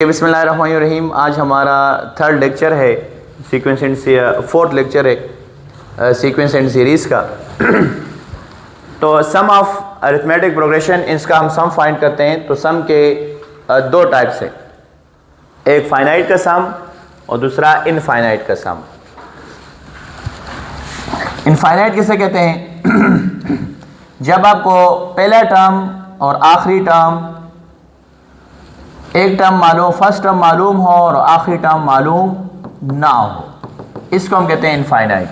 बिस्मिल्लाहिर्रहमानिर्रहीम। आज हमारा थर्ड लेक्चर है सीक्वेंस एंड फोर्थ लेक्चर है सीक्वेंस एंड सीरीज़ का। तो सम ऑफ अरिथमेटिक प्रोग्रेशन, इसका हम सम फाइंड करते हैं। तो सम के दो टाइप्स हैं, एक फाइनाइट का सम और दूसरा इनफाइनाइट का सम। इनफाइनाइट किसे कहते हैं? जब आपको पहला टर्म और आखिरी टर्म, एक टर्म मालूम, फर्स्ट टर्म मालूम हो और आखिरी टर्म मालूम ना हो, इसको हम कहते हैं इनफाइनाइट।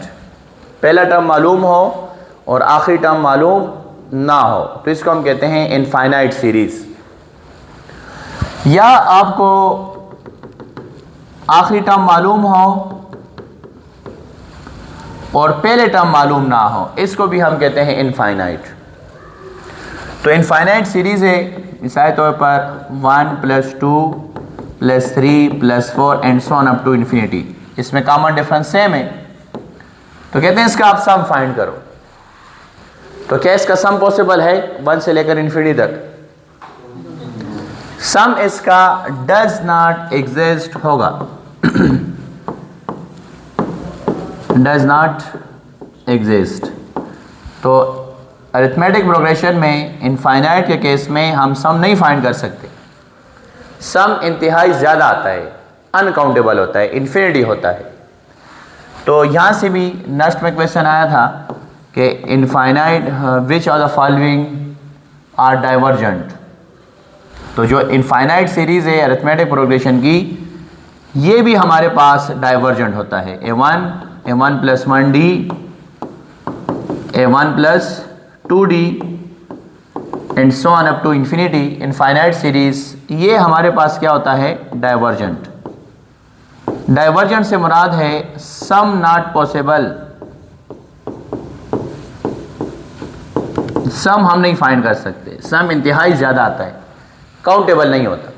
पहला टर्म मालूम हो और आखिरी टर्म मालूम ना हो तो इसको हम कहते हैं इनफाइनाइट सीरीज। या आपको आखिरी टर्म मालूम हो और पहले टर्म मालूम ना हो, इसको भी हम कहते हैं इनफाइनाइट। तो इनफाइनाइट सीरीज है, मिसाल तौर पर 1 + 2 + 3 + 4 and so on up to infinity. इसमें कॉमन डिफरेंस सेम है, तो कहते हैं इसका आप सम फाइंड करो। तो क्या इसका सम पॉसिबल है 1 से लेकर इन्फिनिटी तक? सम इसका डज नॉट एग्जिस्ट होगा, डज नॉट एग्जिस्ट। तो अरिथमेटिक प्रोग्रेशन में इनफाइनाइट के केस में हम सम नहीं फाइंड कर सकते। सम इंतहाई ज़्यादा आता है, अनकाउंटेबल होता है, इन्फिनिटी होता है। तो यहाँ से भी नेक्स्ट में क्वेश्चन आया था कि infinite which of the following are divergent. तो जो इनफाइनाइट सीरीज़ है अरिथमेटिक प्रोग्रेशन की, ये भी हमारे पास डाइवर्जेंट होता है। a1 + 1d, a1 + 2d and so on up to infinity. Infinite series ये हमारे पास क्या होता है? डाइवर्जेंट। डाइवर्जेंट से मुराद है सम नॉट पॉसिबल, सम हम नहीं फाइंड कर सकते, सम इंतहाई ज़्यादा आता है, काउंटेबल नहीं होता।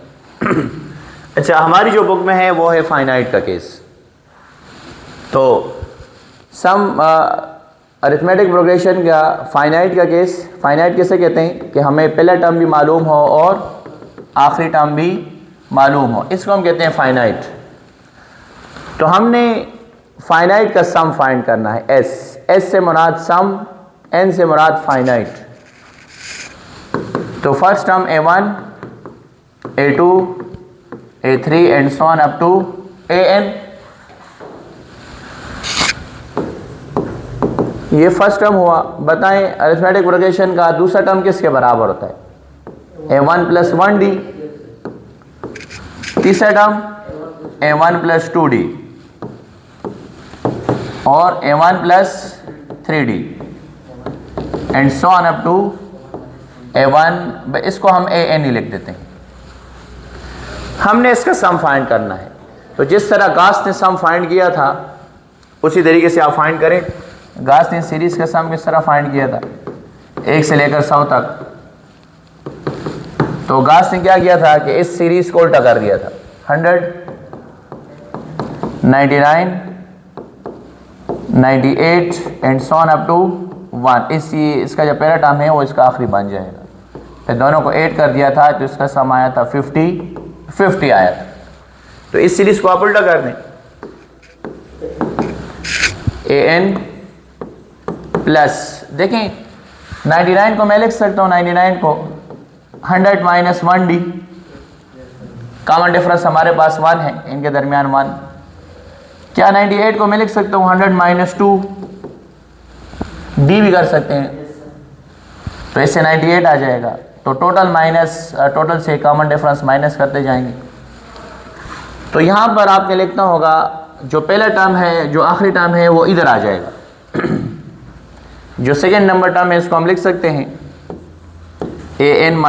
अच्छा, हमारी जो बुक में है वो है फाइनाइट का केस। तो सम अरिथमेटिक प्रोग्रेशन का फाइनाइट का केस, फाइनाइट किसे कहते हैं कि हमें पहला टर्म भी मालूम हो और आखिरी टर्म भी मालूम हो, इसको हम कहते हैं फाइनाइट। तो हमने फाइनाइट का सम फाइंड करना है। एस से मुराद सम, एन से मुराद फाइनाइट। तो first term a1, a2, a3 and so on up to an। ये फर्स्ट टर्म हुआ। बताएं अरिथमेटिक प्रोग्रेशन का दूसरा टर्म किसके बराबर होता है? a1 + 1d। तीसरा टर्म a1 + 2d और a1 + 3d and so on up to a1। इसको हम an ही लिख देते हैं। हमने इसका सम फाइंड करना है। तो जिस तरह गास ने सम फाइंड किया था उसी तरीके से आप फाइंड करें। गास ने सीरीज का सम किस तरह फाइंड किया था? 1 से लेकर 100 तक। तो गास ने क्या किया था कि इस सीरीज को उल्टा कर दिया था। 100, 99, 98 and so on up to 1। इसका जो पहला टर्म है वो इसका आखिरी बन जाएगा। फिर दोनों को ऐड कर दिया था तो इसका सम आया था 50 आया था। तो इस सीरीज को आप उल्टा कर दें। an प्लस, देखें 99 को मैं लिख सकता हूँ, 99 को 100 - 1d। कॉमन डिफरेंस हमारे पास 1 है, इनके दरमियान 1। क्या 98 को मैं लिख सकता हूँ 100 - 2d भी कर सकते हैं, तो इससे 98 आ जाएगा। तो टोटल से कॉमन डिफरेंस माइनस करते जाएंगे। तो यहाँ पर आपने लिखना होगा जो पहला टर्म है, जो आखिरी टर्म है वो इधर आ जाएगा। जो सेकेंड नंबर टर्म है इसको हम लिख सकते हैं an -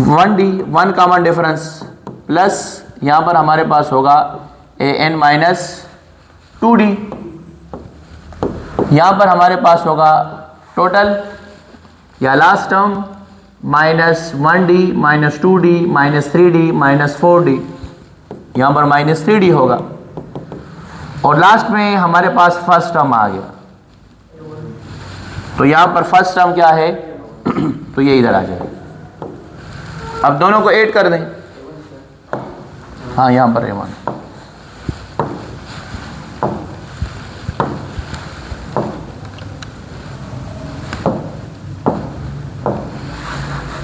1d, 1 common difference, plus यहाँ पर हमारे पास होगा an - 2d। यहाँ पर हमारे पास होगा टोटल या last term -1d - 2d - 3d - 4d। यहाँ पर -3d होगा और लास्ट में हमारे पास फर्स्ट टर्म आ गया। तो यहाँ पर फर्स्ट टर्म क्या है? तो ये इधर आ जाएगा। अब दोनों को ऐड कर दें। हाँ यहाँ पर A1,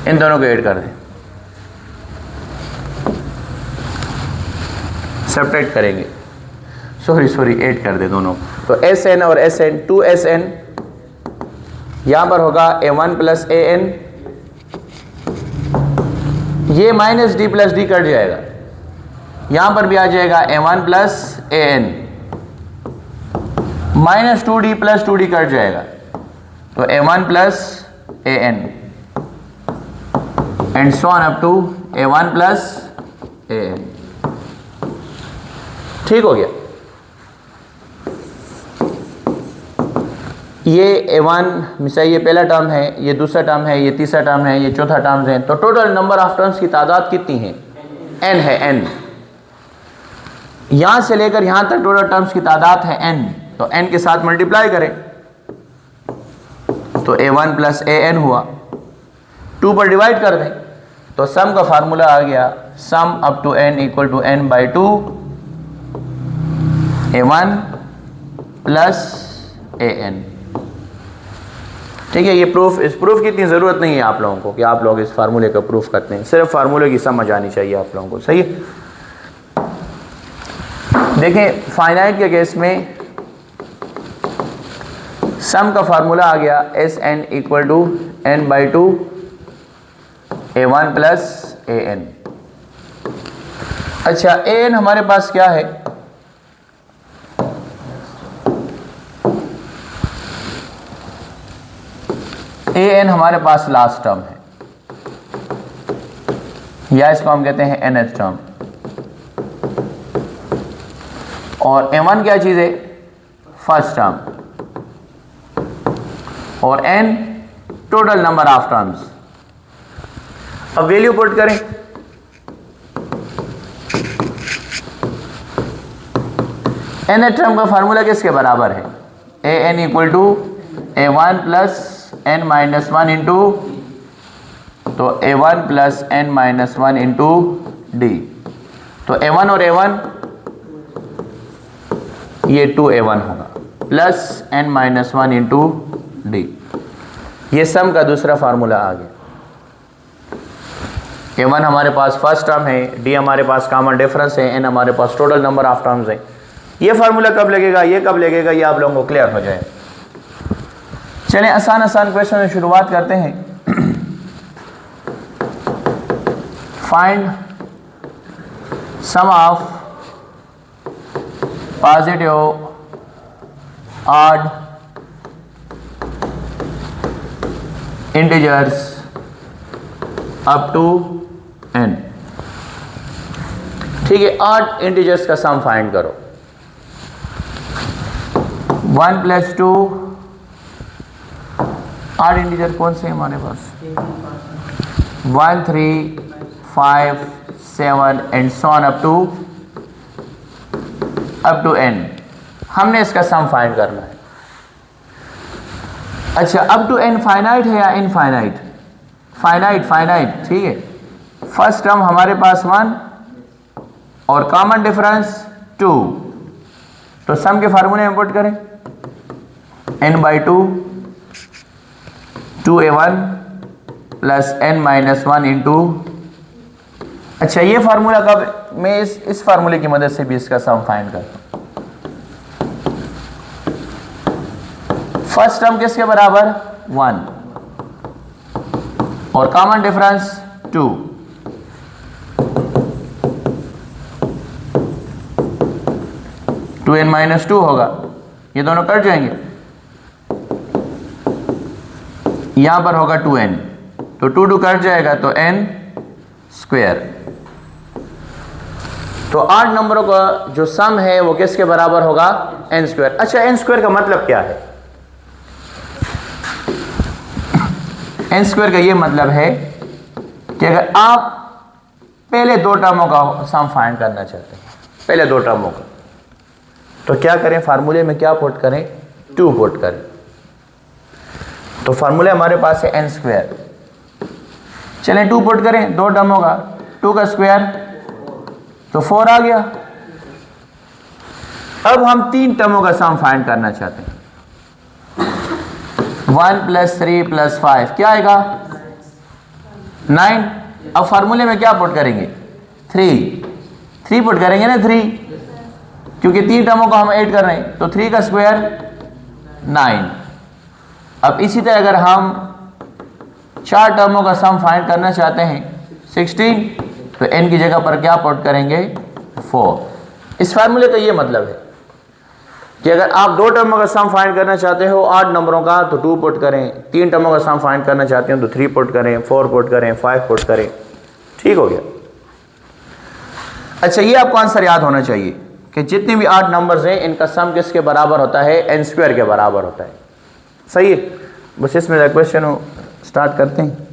इन दोनों को ऐड कर दें, सब्ट्रैक्ट करेंगे, सॉरी ऐड कर दे दोनों। तो Sn और Sn 2Sn, यहां पर होगा A1 प्लस An, ये माइनस d प्लस d कट जाएगा, यहां पर भी आ जाएगा A1 plus An, minus 2d plus 2d कट जाएगा, तो A1 plus An and so on up to A1 plus An। ठीक हो गया। ये A1 मिसाइल ये पहला टर्म है, ये दूसरा टर्म है, ये तीसरा टर्म है, ये चौथा टर्म है। तो टोटल नंबर ऑफ टर्म्स की तादाद कितनी है? n है, n। यहां से लेकर यहां तक टोटल टर्म्स की तादाद है n, तो n के साथ मल्टीप्लाई करें तो A1 प्लस An हुआ, 2 पर डिवाइड कर दें तो सम का फार्मूला आ गया, sum up to n equal to n by 2 A1 plus An। ठीक है, ये प्रूफ, इस प्रूफ की इतनी ज़रूरत नहीं है आप लोगों को कि आप लोग इस फार्मूले का प्रूफ करते हैं, सिर्फ फार्मूले की समझ आनी चाहिए आप लोगों को। सही है। देखें फाइनाइट के केस में सम का फार्मूला आ गया Sn equal to n by 2 A1 plus An। अच्छा An हमारे पास क्या है? An हमारे पास लास्ट टर्म है, या इसको हम कहते हैं nth टर्म, और A1 क्या चीज है? फर्स्ट टर्म, और n total number of terms. अब वैल्यू पुट करें, nth टर्म का फार्मूला किसके बराबर है? An equal to A1 plus n minus 1 into, तो A1 plus n minus 1 into d, तो A1 और A1 ये 2A1 होगा plus n minus 1 into d। ये सम का दूसरा फार्मूला आ गया। A1 हमारे पास फर्स्ट टर्म है, d हमारे पास कॉमन डिफरेंस है, n हमारे पास टोटल नंबर ऑफ टर्म्स है। ये फार्मूला कब लगेगा, ये कब लगेगा, ये आप लोगों को क्लियर हो जाए। चलिए आसान आसान क्वेश्चन से शुरुआत करते हैं। Find sum of positive odd integers up to n। ठीक है, ऑड इंटीजर्स का सम फाइंड करो। 1 प्लस 2, ऑड इंटीजर कौन से हमारे पास? 1 3 5 7 and so on up to n। हमने इसका सम फाइंड करना है। अच्छा अप टू n फाइनाइट है या इनफाइनाइट? फाइनाइट। ठीक है, फर्स्ट टर्म हमारे पास 1 और कॉमन डिफरेंस 2, तो सम के फार्मूले में पुट करें n by 2 2A1 plus n minus 1 into. अच्छा ये फार्मूला कब, मैं इस फार्मूले की मदद से भी इसका सम फाइंड करता हूं। फर्स्ट टर्म किसके बराबर? 1 और common difference 2, two n minus 2 होगा, ये दोनों कट जाएंगे, यहां पर होगा 2n, तो 2 2 कट जाएगा तो n स्क्वायर। तो 8 नंबरों का जो सम है वो किसके बराबर होगा? n square. अच्छा n स्क्वायर का मतलब क्या है? n स्क्वायर का ये मतलब है कि अगर आप पहले 2 टर्मों का सम फाइंड करना चाहते हैं, पहले 2 टर्मों का, तो क्या करें? फार्मूले में क्या पुट करें? 2 पुट करें। तो फार्मूले हमारे पास है n स्क्वायर, चलें 2 पुट करें, 2 टर्म होगा, 2 का स्क्वायर तो 4 आ गया। अब हम 3 टर्मों का सम फाइंड करना चाहते हैं। 1 + 3 + 5 क्या आएगा? 9। अब फार्मूले में क्या पुट करेंगे? 3 पुट करेंगे ना, 3, क्योंकि 3 टर्मों को हम ऐड कर रहे हैं, तो 3 का स्क्वायर 9। अब इसी तरह अगर हम 4 टर्मों का सम फाइंड करना चाहते हैं 16, तो n की जगह पर क्या पुट करेंगे? 4। इस फार्मूले का ये मतलब है कि अगर आप 2 टर्मों का सम फाइंड करना चाहते हो 8 नंबरों का, तो 2 पुट करें। 3 टर्मों का सम फाइंड करना चाहते हो तो 3 पुट करें, 4 पुट करें, 5 पुट करें। ठीक हो गया। अच्छा, ये आपको आंसर याद होना चाहिए कि जितने भी 8 नंबर्स हैं इनका सम किसके बराबर होता है? n² के बराबर होता है। सही है। बस इसमें क्वेश्चन स्टार्ट करते हैं।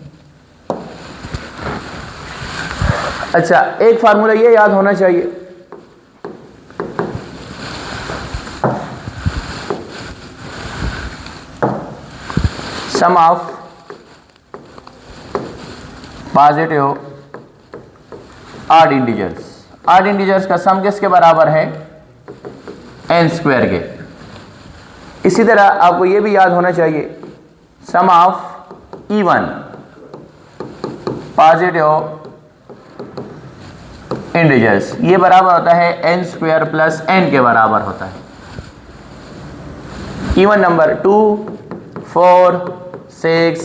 अच्छा, एक फार्मूला ये याद होना चाहिए, sum of positive odd integers. Odd integers का सम किसके बराबर है? n² के। इसी तरह आपको यह भी याद होना चाहिए, sum of even positive integers, ये बराबर होता है n² + n के बराबर होता है। Even number 2, 4, 6,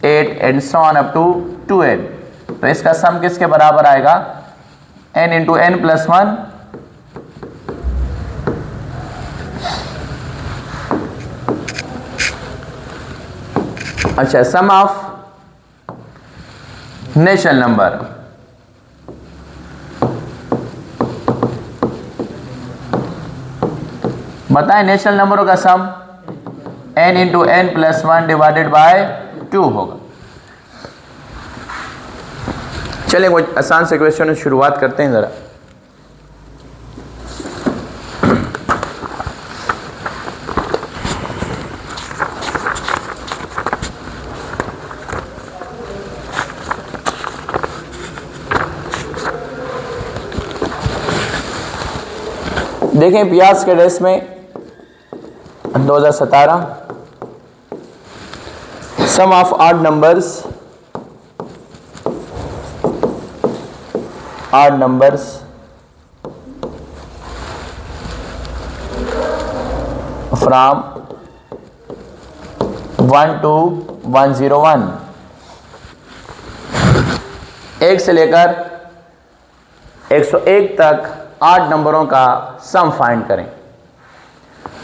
8 and so on up to 2n, तो इसका सम किसके बराबर आएगा? n × n + 1 अच्छा, सम ऑफ नेचुरल नंबर, बताएं नेचुरल नंबरों का सम n × n + 1 डिवाइडेड बाय 2 होगा। चलिए कोई आसान से क्वेश्चन की शुरुआत करते हैं जरा। देखें पियास के ड्रेस में 2017, sum of odd numbers from 1 to 101, 1 से लेकर 101 तक 8 नंबरों का सम फाइंड करें।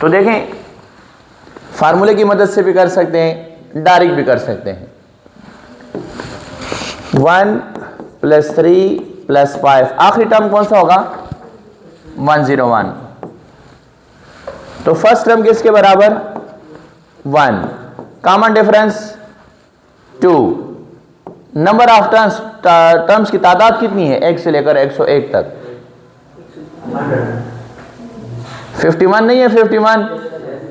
तो देखें फार्मूले की मदद से भी कर सकते हैं, डायरेक्ट भी कर सकते हैं। 1 + 3 + 5, आखिरी टर्म कौन सा होगा? 101। तो फर्स्ट टर्म किसके बराबर? 1, common difference 2, number of terms की तादाद कितनी है? 1 से लेकर 101 तक 51 नहीं है, 51।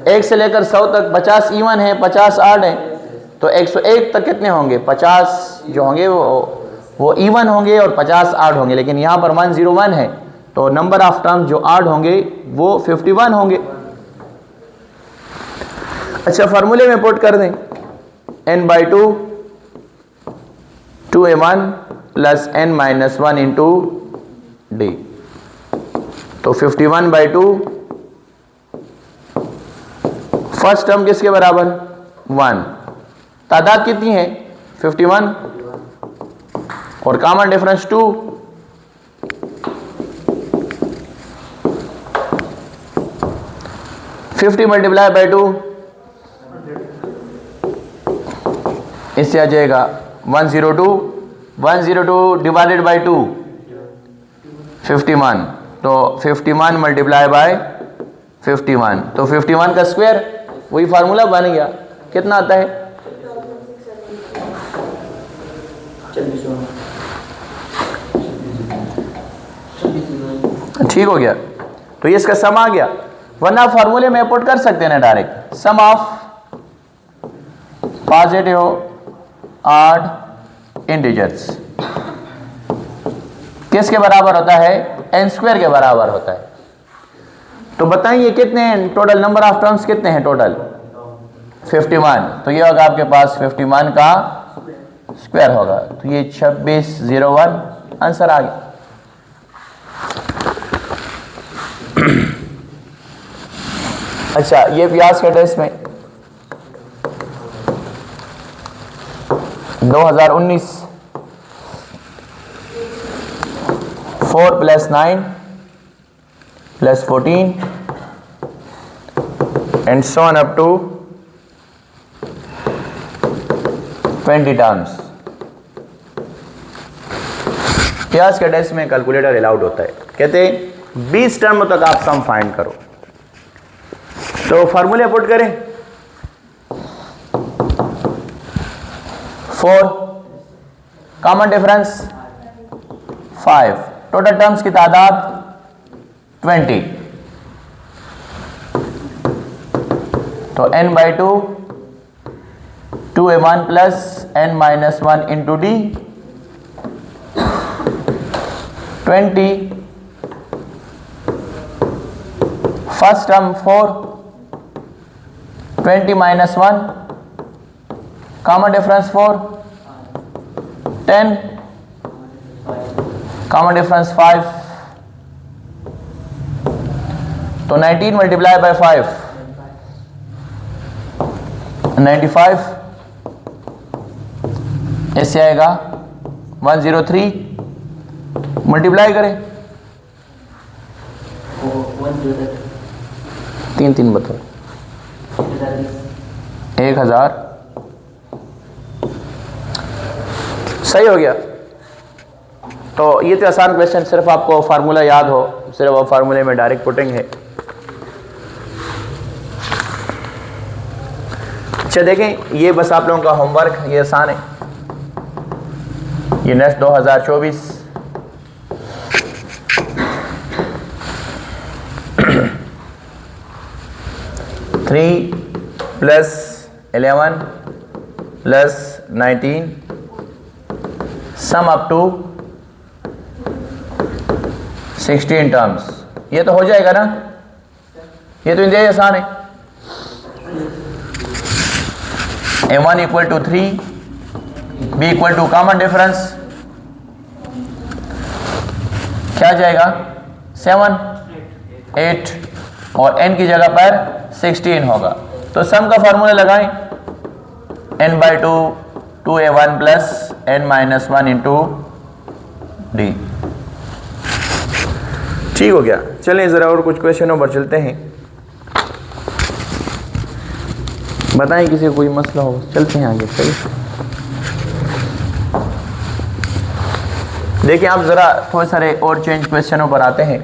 1 से लेकर 100 तक 50 इवन है, 50 ऑड है, तो 101 तक कितने होंगे? 50 जो होंगे वो इवन होंगे और 50 ऑड होंगे। लेकिन यहाँ पर 101 है, तो नंबर ऑफ टर्म जो ऑड होंगे वो 51 होंगे। अच्छा, फार्मूले में पुट कर दें n/2 2a1 + n - 1 × d, तो 51/2 फर्स्ट टर्म किसके बराबर? 1, तादाद कितनी है? 51 और कॉमन डिफरेंस 2, (50 × 2) इससे आ जाएगा 102 डिवाइडेड बाय 2 51, तो 51 × 51, तो 51 का स्क्वायर, वही फार्मूला बन गया। कितना आता है? ठीक हो गया। तो ये इसका सम आ गया, वरना फार्मूले में पुट कर सकते हैं ना direct, sum of positive odd integers किसके बराबर होता है? n स्क्वायर के बराबर होता है। तो बताइए कितने हैं टोटल, नंबर ऑफ टर्म्स कितने हैं टोटल? 51। तो ये होगा आपके पास 51 का स्क्वायर होगा, तो ये 2601 आंसर आ गया। अच्छा, ये व्यास के टेस्ट में 2019 4 + 9 + 14 and so on up to 20 terms. Vyas के टेस्ट में कैलकुलेटर अलाउड होता है, कहते हैं 20 टर्म तक आप सम फाइंड करो। तो फॉर्मूले पुट करें, 4 कॉमन डिफरेंस 5, टोटल टर्म्स की तादाद 20, तो n/2 2a1 + n-1 into d 20, first term 4, 20 - 1 common difference 4, 10 common difference 5, तो 19 × 5 95, ऐसे आएगा 103, मल्टीप्लाई करें 3 बताओ 1000, सही हो गया। तो ये तो आसान क्वेश्चन, सिर्फ आपको फार्मूला याद हो, सिर्फ वो फार्मूले में डायरेक्ट पुटिंग है। अच्छा देखें, ये बस आप लोगों का होमवर्क, ये आसान है। ये next 2024 3 + 11 + 19 sum up to 16 terms, ये तो हो जाएगा ना? ये तो इंतहाई आसान है। a1 = 3, b = कॉमन डिफरेंस क्या जाएगा 7 8 और n की जगह पर 16 होगा। तो सम का फार्मूला लगाएं, n/2 2a1 + n-1 into d। ठीक हो गया। चलें ज़रा और कुछ क्वेश्चनों पर चलते हैं। बताएं किसी को कोई मसला हो, चलते हैं आगे। चलिए देखिए, आप ज़रा थोड़े सारे और चेंज क्वेश्चनों पर आते हैं।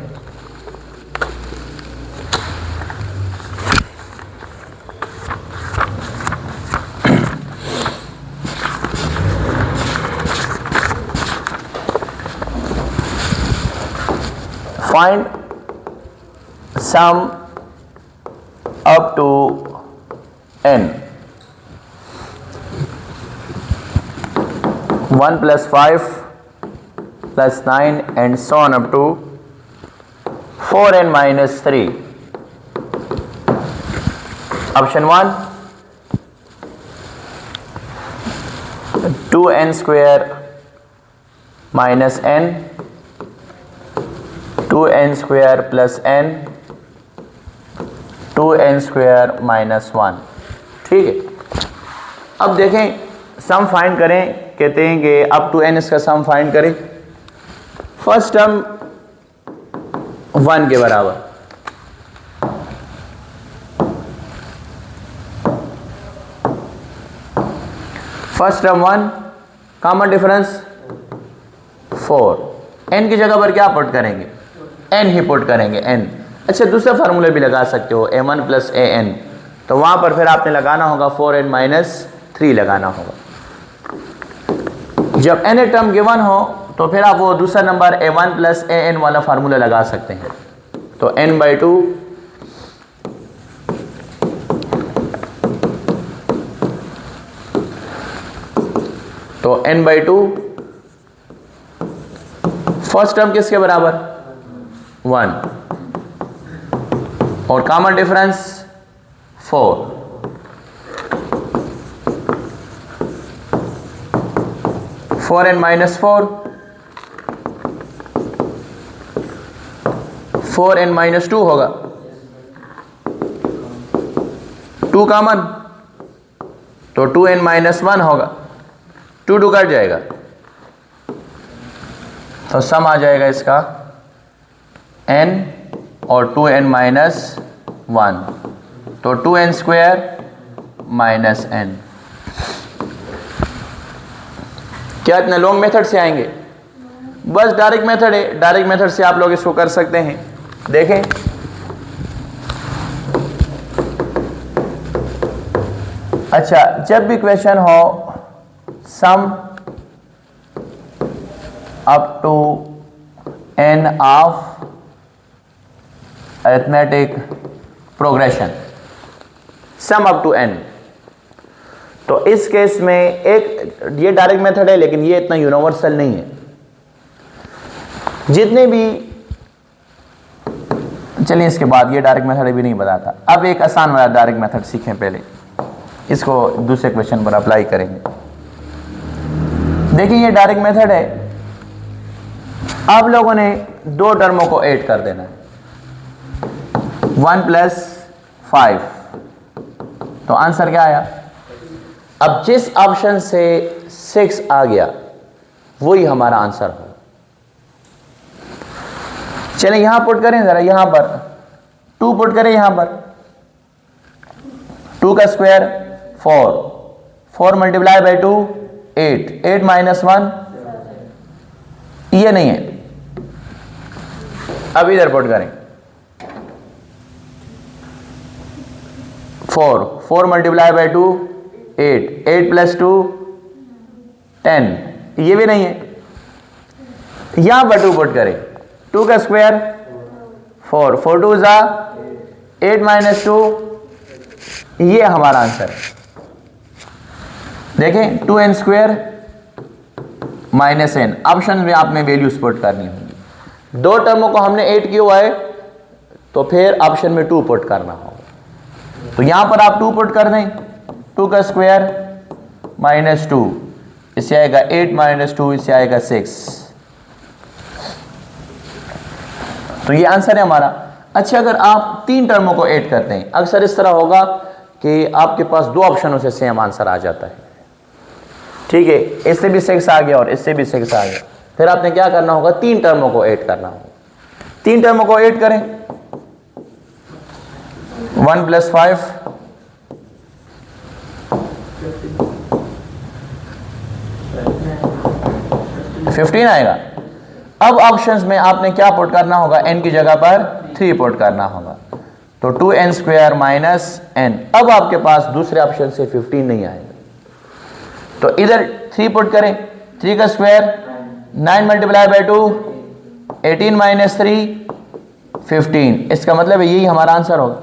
Find sum up to n 1 + 5 + 9 and so on up to 4n - 3। Option 1 2n² - n 2n² + n 2n² - 1। ठीक है। अब देखें, सम फाइंड करें, कहते हैं कि अप टू n इसका सम फाइंड करें। फर्स्ट टर्म 1 के बराबर, first term 1 common difference 4, n की जगह पर क्या पुट करेंगे? n ही पुट करेंगे, n। अच्छा, दूसरा फार्मूला भी लगा सकते हो, a1 + an, तो वहां पर फिर आपने लगाना होगा 4n - 3 लगाना होगा। जब n टर्म गिवन हो तो फिर आप वो दूसरा नंबर a1 + an वाला फार्मूला लगा सकते हैं। तो n/2 तो n/2 फर्स्ट टर्म किसके बराबर? 1 और common difference 4। 4n minus 4n minus 2 होगा, 2 कॉमन तो 2n माइनस 1 होगा, 2 2 कट जाएगा तो सम आ जाएगा इसका n और 2n माइनस 1 तो 2n स्क्वायर माइनस n। क्या इतने लॉन्ग मेथड से आएंगे? बस डायरेक्ट मेथड है, डायरेक्ट मेथड से आप लोग इसको कर सकते हैं। देखें अच्छा, जब भी क्वेश्चन हो sum up to n of arithmetic progression, sum up to n, तो इस केस में एक ये डायरेक्ट मेथड है लेकिन ये इतना यूनिवर्सल नहीं है। जितने भी, चलिए इसके बाद ये डायरेक्ट मेथड भी नहीं बताता। अब एक आसान वाला डायरेक्ट मेथड सीखें, पहले इसको दूसरे क्वेश्चन पर अप्लाई करेंगे। देखिए ये डायरेक्ट मेथड है, आप लोगों ने दो टर्मों को ऐड कर देना है, 1 + 5, तो आंसर क्या आया? अब जिस ऑप्शन से 6 आ गया वही हमारा आंसर हो। चलें यहां पुट करें जरा, यहां पर 2 पुट करें, यहां पर 2 का स्क्वायर 4, 4 मल्टीप्लाई बाई 2 8, 8 माइनस 1 ये नहीं है। अब इधर पुट करें 4, 4 मल्टीप्लाई बाई 2 8, 8 + 2 10 ये भी नहीं है। यहां पर 2 पुट करें, 2 का स्क्वायर 4, 4 2 ज़ा 8 माइनस 2 ये हमारा आंसर है। देखें 2n square minus n, option में आपने वैल्यूज पुट करनी होगी। दो टर्मों को हमने ऐड किया हुआ है तो फिर ऑप्शन में 2 पुट करना होगा। तो यहां पर आप 2 पुट कर दें, 2 का स्क्वायर माइनस 2, इससे आएगा 8 माइनस 2, इससे आएगा 6, तो ये आंसर है हमारा। अच्छा, अगर आप 3 टर्मों को ऐड करते हैं, अक्सर इस तरह होगा कि आपके पास 2 ऑप्शनों से सेम आंसर आ जाता है। ठीक है, इससे भी 6 आ गया और इससे भी 6 आ गया, फिर आपने क्या करना होगा? 3 टर्मों को ऐड करना होगा। 3 टर्मों को ऐड करें, 1 + 5 15 आएगा। अब ऑप्शंस में आपने क्या पुट करना होगा? n की जगह पर 3 पुट करना होगा, तो 2n स्क्वायर माइनस n। अब आपके पास दूसरे ऑप्शन से 15 नहीं आएगा, तो इधर 3 पुट करें, 3 का स्क्वायर 9 मल्टीप्लाई बाई 2 18 माइनस 3 15, इसका मतलब है यही हमारा आंसर होगा।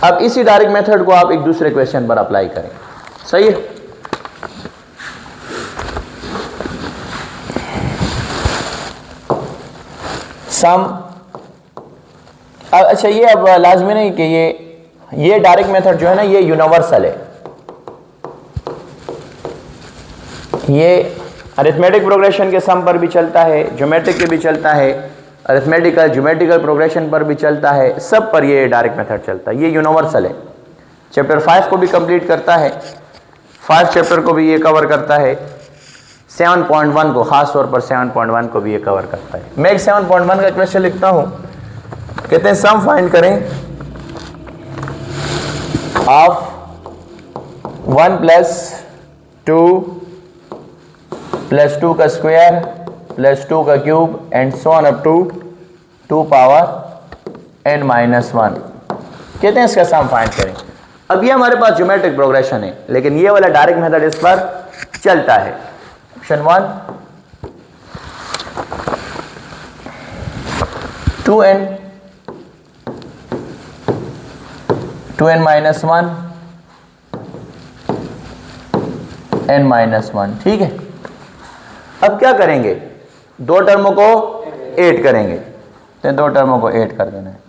अब इसी डायरेक्ट मेथड को आप एक दूसरे क्वेश्चन पर अप्लाई करें, सही है? सम, अच्छा ये अब लाजमी नहीं कि ये डायरेक्ट मेथड जो है ना ये यूनिवर्सल है। ये अरिथमेटिक प्रोग्रेशन के सम पर भी चलता है, ज्योमेट्रिक के भी चलता है, अरिथमेटिकल ज्योमेट्रिकल प्रोग्रेशन पर भी चलता है, सब पर ये डायरेक्ट मेथड चलता है। ये यूनिवर्सल है। चैप्टर 5 को भी कंप्लीट करता है, 5 चैप्टर को भी ये कवर करता है, 7.1 को, खास तौर पर 7.1 को भी ये कवर करता है। मैं एक 7.1 का क्वेश्चन लिखता हूं, कहते हैं सम फाइंड करें ऑफ 1 + 2 + 2 का स्क्वायर + 2 का cube and so on up to 2 power n - 1। कहते हैं इसका सम फाइंड करें। अब ये हमारे पास ज्योमेट्रिक प्रोग्रेशन है, लेकिन ये वाला डायरेक्ट मेथड इस पर चलता है। ऑप्शन 1 2n - 1 n - 1, ठीक है। अब अब क्या करेंगे, दो टर्मों को ऐड करेंगे, तो दो टर्मों को ऐड कर देना है।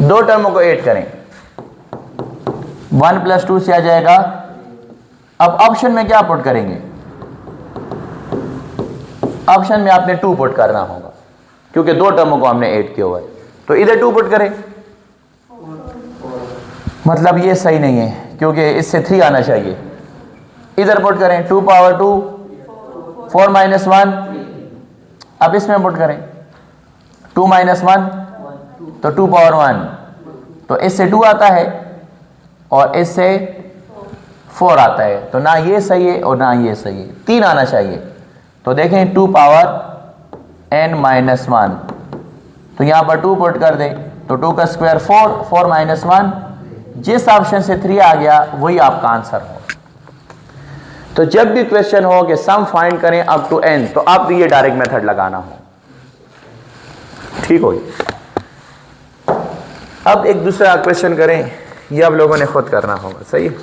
दो टर्मों को ऐड करें, 1 + 2 से आ जाएगा। अब ऑप्शन में क्या पुट करेंगे, ऑप्शन में आपने 2 पुट करना होगा, क्योंकि दो टर्मों को हमने ऐड किया हुआ है। तो इधर 2 पुट करें, मतलब ये सही नहीं है क्योंकि इससे 3 आना चाहिए। इधर पुट करें 2 पावर 2 4 - 1। अब इसमें पुट करें 2 - 1 तो 2 पावर 1, तो इससे 2 आता है और इससे 4 आता है। तो ना ये सही है और ना ये सही है, 3 आना चाहिए। तो देखें 2 पावर n - 1, तो यहां पर 2 पुट कर दें तो 2 का स्क्वायर 4, 4 - 1, जिस ऑप्शन से 3 आ गया वही आपका आंसर हो। तो जब भी क्वेश्चन हो कि सम फाइंड करें अप टू n, तो आप भी ये डायरेक्ट मेथड लगाना हो, ठीक हो। अब एक दूसरा क्वेश्चन करें, ये आप लोगों ने खुद करना होगा, सही है।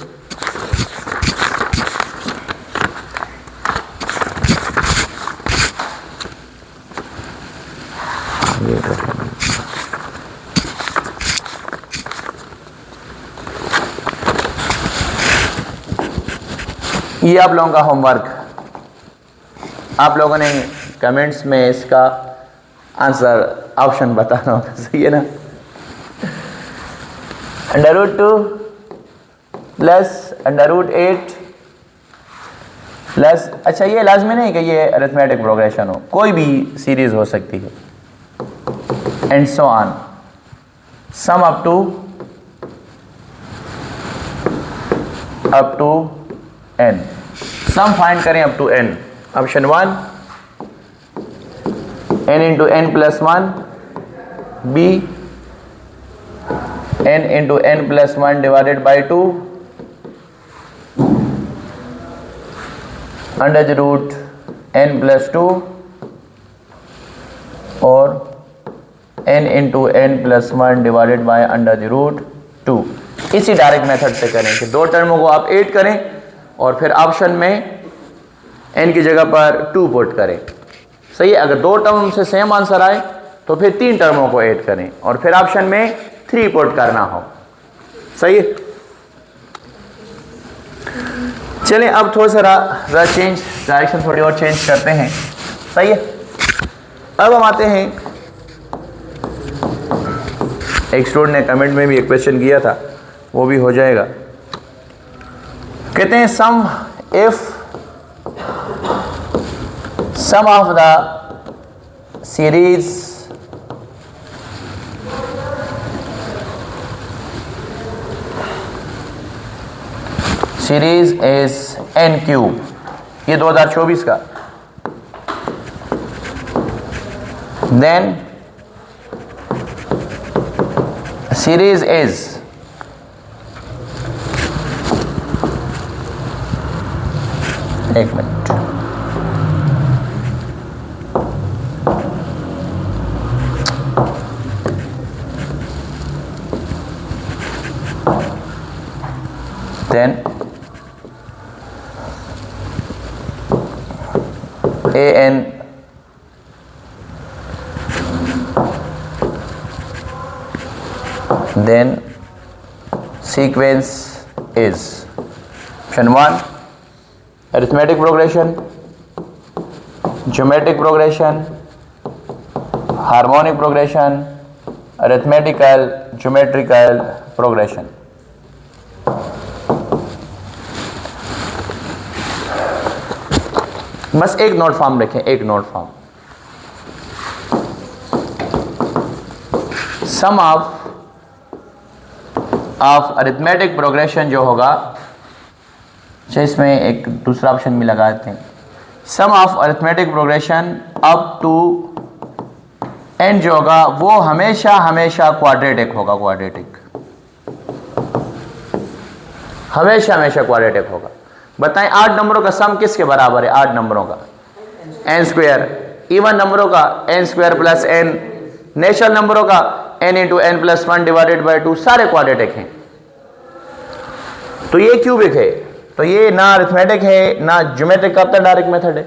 ये आप लोगों का होमवर्क, आप लोगों ने कमेंट्स में इसका आंसर ऑप्शन बताना होगा, सही है ना। √2 + √8 प्लस, अच्छा ये लाजमी नहीं कि ये अरिथमेटिक प्रोग्रेशन हो, कोई भी सीरीज हो सकती है, and so on, sum up to n, sum find करें up to n। Option 1 n × n + 1, b n × n + 1 / 2, √n + 2, और n × n + 1 / √2। इसी डायरेक्ट मेथड से करें कि दो टर्मों को आप ऐड करें और फिर ऑप्शन में n की जगह पर 2 पुट करें, सही है। अगर दो टर्म से सेम आंसर आए तो फिर 3 टर्मों को ऐड करें और फिर ऑप्शन में 3 पुट करना हो, सही है। चलें अब थोड़ा सा चेंज, डायरेक्शन थोड़ी और चेंज करते हैं, सही है। अब हम आते हैं, एक स्टूडेंट ने कमेंट में भी एक क्वेश्चन किया था, वो भी हो जाएगा। कहते हैं sum of the series is n³, ये 2024 का, देन सीरीज इज एक minute, then an then sequence is option 1 arithmetic progression, geometric progression, harmonic progression, arithmetical geometrical progression। बस एक नोट फॉर्म रखें, एक note form, sum of arithmetic progression जो होगा, अच्छा इसमें एक दूसरा ऑप्शन भी लगा देते हैं, sum of arithmetic progression up to n जो होगा वो हमेशा क्वाड्रेटिक होगा, क्वाड्रेटिक हमेशा क्वाड्रेटिक होगा। बताएं 8 नंबरों का सम किसके बराबर है, 8 नंबरों का n², इवन नंबरों का n² + n, नेचुरल नंबरों का n × n + 1 / 2, सारे क्वाड्रेटिक हैं। तो ये क्यूबिक है, तो ये ना अरिथमेटिक है ना ज्योमेट्रिक का अपना डायरेक्ट मेथड है।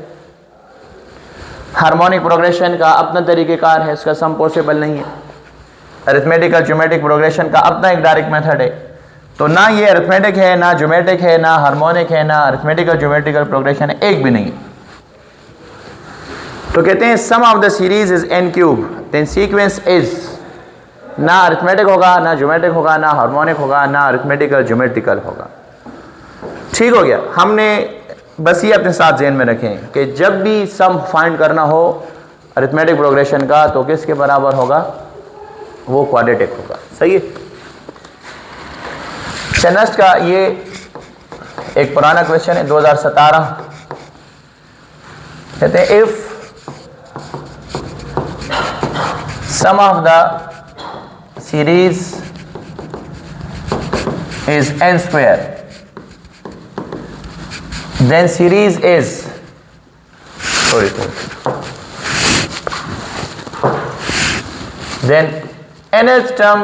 हार्मोनिक प्रोग्रेशन का अपना तरीक़ेकार है, इसका सम पॉसिबल नहीं है। अरिथमेटिकल ज्योमेट्रिक प्रोग्रेशन का अपना एक डायरेक्ट मेथड है। तो ना ये अरिथमेटिक है, ना ज्योमेट्रिक है, ना हार्मोनिक है, ना अरिथमेटिकल ज्योमेट्रिकल प्रोग्रेशन है, एक भी नहीं है। तो कहते हैं sum of the series is n cube, then sequence is ना अरिथमेटिक होगा, ना ज्योमेट्रिक होगा, ना हार्मोनिक होगा, ना अरिथमेटिकल ज्योमेट्रिकल होगा। ठीक हो गया। हमने बस ये अपने साथ ज़हन में रखें कि जब भी सम फाइंड करना हो अरिथमेटिक प्रोग्रेशन का तो किसके बराबर होगा, वो क्वाड्रेटिक होगा। सही है। नेक्स्ट का ये एक पुराना क्वेश्चन है 2017, कहते हैं if sum of the series is n square, then series is then nth term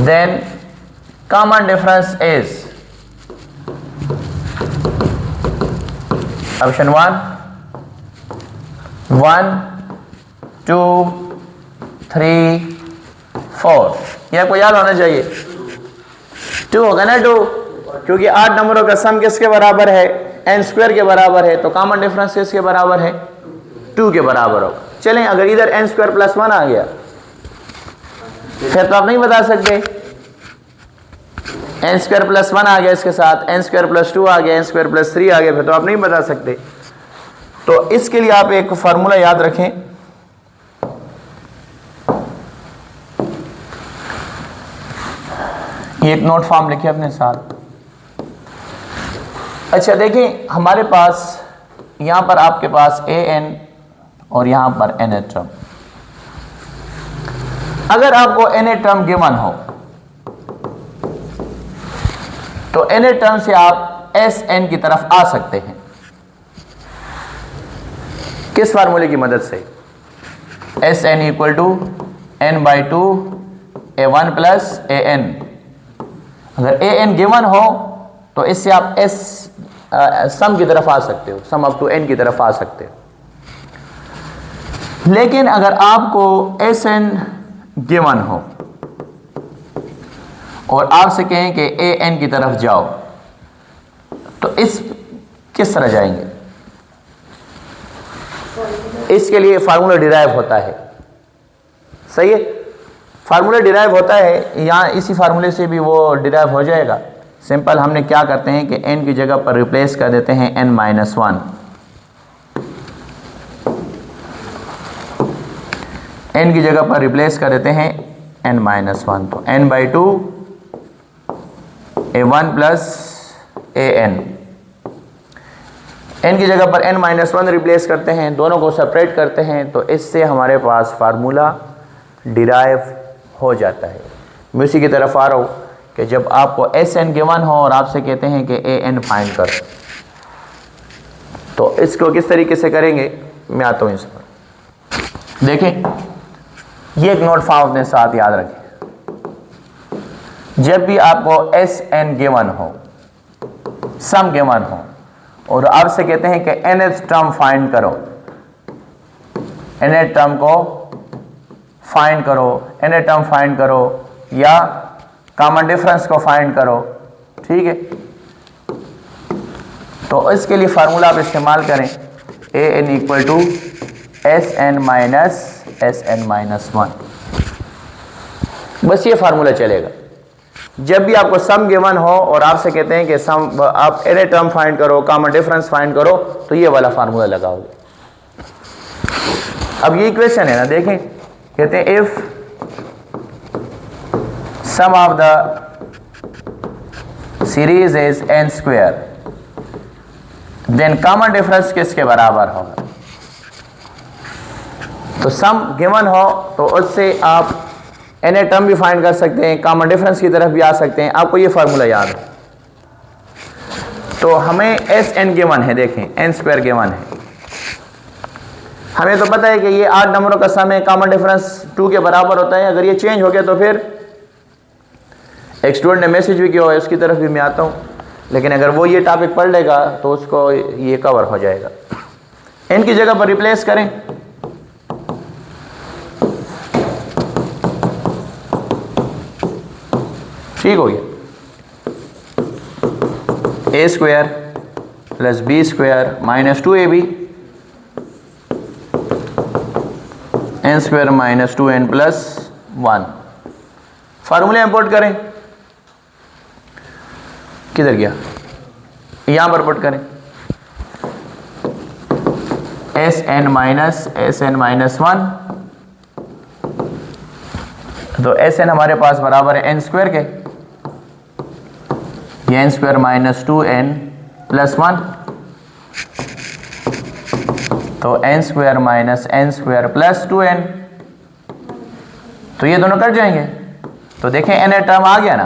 then common difference is option 1 1 2 3 4। ये आपको याद होना चाहिए। 2 होगा ना 2, क्योंकि 8 नंबरों का सम किसके बराबर है, n स्क्वायर के बराबर है। तो कॉमन डिफरेंस किसके बराबर है, 2 के बराबर होगा। चलें, अगर इधर n स्क्वायर प्लस 1 आ गया फिर तो आप नहीं बता सकते। n स्क्वायर प्लस 1 आ गया, इसके साथ n स्क्वायर प्लस 2 आ गया, n स्क्वायर प्लस 3 आ गया, फिर तो आप नहीं बता सकते। तो इसके लिए आप एक फार्मूला याद रखें, ये एक नोट फॉर्म लिखे अपने साथ। अच्छा देखिए, हमारे पास यहां पर आपके पास an और यहां पर n टर्म, अगर आपको n टर्म गिवन हो तो n टर्म से आप Sn की तरफ आ सकते हैं। किस फार्मूले की मदद से, Sn equal to n/2 a1 plus an। अगर an गिवन हो तो इससे आप सम की तरफ आ सकते हो, सम अप टू n की तरफ आ सकते हो। लेकिन अगर आपको Sn गिवन हो और आपसे कहें कि an की तरफ जाओ, तो इस किस तरह जाएंगे, इसके लिए फार्मूला डिराइव होता है। सही है, फार्मूला डिराइव होता है, यहाँ इसी फार्मूले से भी वो डिराइव हो जाएगा। सिंपल, हमने क्या करते हैं कि n की जगह पर रिप्लेस कर देते हैं n-1, n की जगह पर रिप्लेस कर देते हैं n-1। तो n/2 a1 plus an, n की जगह पर n-1 रिप्लेस करते हैं, दोनों को सेपरेट करते हैं, तो इससे हमारे पास फार्मूला डिराइव हो जाता है। मैं उसी की तरफ आ रहा हूँ कि जब आपको Sn गिवन हो और आपसे कहते हैं कि an फाइंड करो, तो इसको किस तरीके से करेंगे, मैं आता हूँ इस पर। देखें, ये एक नोट फॉर्म अपने साथ याद रखें। जब भी आपको Sn गिवन हो, सम गिवन हो, और आपसे कहते हैं कि nth टर्म फाइंड करो, nth टर्म को फाइंड करो, nth टर्म फाइंड करो या कॉमन डिफरेंस को फाइंड करो, ठीक है, तो इसके लिए फार्मूला आप इस्तेमाल करें an equal to Sn minus Sn-1। बस ये फार्मूला चलेगा। जब भी आपको सम गिवन हो और आपसे कहते हैं कि सम आप nth टर्म फाइंड करो, कॉमन डिफरेंस फाइंड करो, तो ये वाला फार्मूला लगाओगे। अब ये इक्वेशन है ना, देखें, कहते हैं if sum of the series is n square, then common difference किसके बराबर होगा। तो सम गिवन हो तो उससे आप n टर्म भी फाइंड कर सकते हैं, कॉमन डिफरेंस की तरफ भी आ सकते हैं। आपको ये फार्मूला याद है। तो हमें Sn गिवन है, देखें n स्क्वायर गिवन है, हमें तो पता है कि ये 8 नंबरों का सम है, कॉमन डिफरेंस 2 के बराबर होता है। अगर ये चेंज हो गया तो फिर एक स्टूडेंट ने मैसेज भी किया है, उसकी तरफ भी मैं आता हूँ, लेकिन अगर वो ये टॉपिक पढ़ लेगा तो उसको ये कवर हो जाएगा। इनकी जगह पर रिप्लेस करें, ठीक हो गया। A square plus B square minus 2ab N square minus 2n plus 1। फार्मूले इंपोर्ट करें, किधर गया, यहां पर पुट करें। Sn माइनस 1, तो Sn हमारे पास बराबर है n स्क्वायर के, ये n square minus 2n plus 1, तो n square minus n square plus 2n, तो ये दोनों कट जाएंगे। तो देखें n टर्म आ गया ना,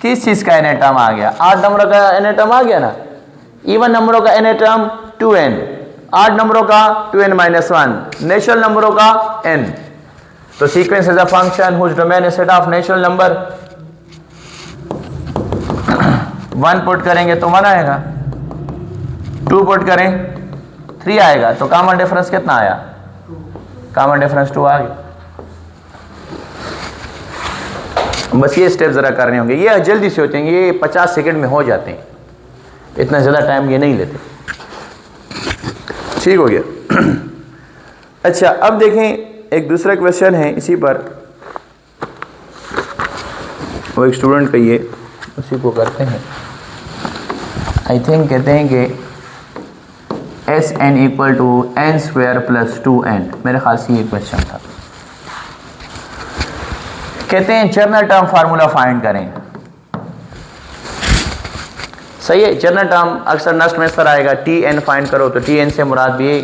किस चीज का n टर्म आ गया, 8 नंबरों का n टर्म आ गया ना, इवन नंबरों का n टर्म 2n, 8 नंबरों का 2n माइनस 1, नेचुरल नंबरों का n। तो sequence is a function whose domain is set of natural number. 1 put करेंगे तो 1 आएगा, 2 पुट करें 3 आएगा, तो कॉमन डिफरेंस कितना आया, कॉमन डिफरेंस 2 आ गया। बस ये स्टेप ज़रा करने होंगे, ये जल्दी से होते हैं, ये 50 सेकंड में हो जाते हैं, इतना ज़्यादा टाइम ये नहीं लेते। ठीक हो गया। अच्छा, अब देखें एक दूसरा क्वेश्चन है इसी पर, वो एक स्टूडेंट का, ये उसी को करते हैं। आई थिंक कहते हैं कि Sn equal to n square plus 2n, मेरे ख्याल से ये क्वेश्चन था। कहते हैं जनरल टर्म फार्मूला फाइंड करें। सही है, जनरल टर्म अक्सर नस्ट में सर आएगा, Tn फाइंड करो, तो Tn से मुराद भी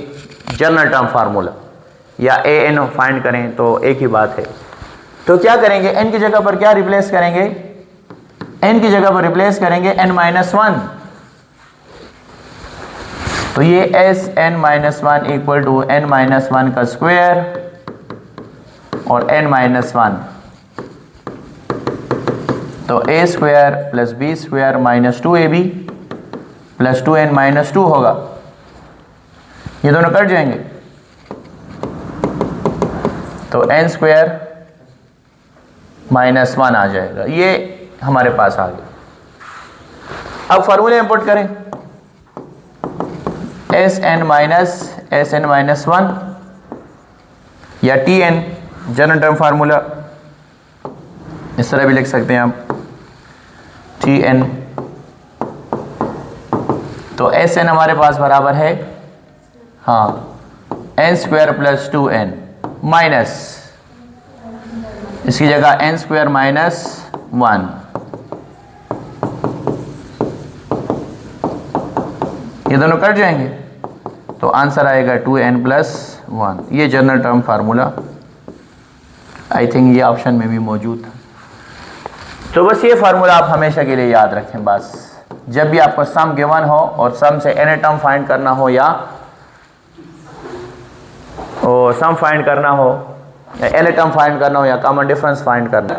जनरल टर्म फार्मूला, या An फाइंड करें तो एक ही बात है। तो क्या करेंगे, n की जगह पर क्या रिप्लेस करेंगे, n की जगह पर रिप्लेस करेंगे n माइनस 1, तो ये Sn minus 1 equal to n minus 1 का स्क्वायर और n माइनस 1, तो a square plus b square minus 2ab plus 2n minus 2 होगा, ये दोनों कट जाएंगे, तो n स्क्वायर माइनस 1 आ जाएगा, ये हमारे पास आ गया। अब फार्मूले इंपोर्ट करें, Sn माइनस 1 या Tn जनरल टर्म फार्मूला, इस तरह भी लिख सकते हैं आप, Tn, तो Sn हमारे पास बराबर है, हाँ, n square plus 2n minus, इसकी जगह n स्क्वायर माइनस 1, ये दोनों कट जाएंगे, तो आंसर आएगा 2n प्लस 1। ये general term formula I think ये ऑप्शन में भी मौजूद था। तो बस ये फार्मूला आप हमेशा के लिए याद रखें। बस जब भी आपको सम गिवन हो और सम से n टर्म फाइंड करना हो, या सम फाइंड करना हो, n टर्म फाइंड करना हो, या कॉमन डिफरेंस फाइंड करना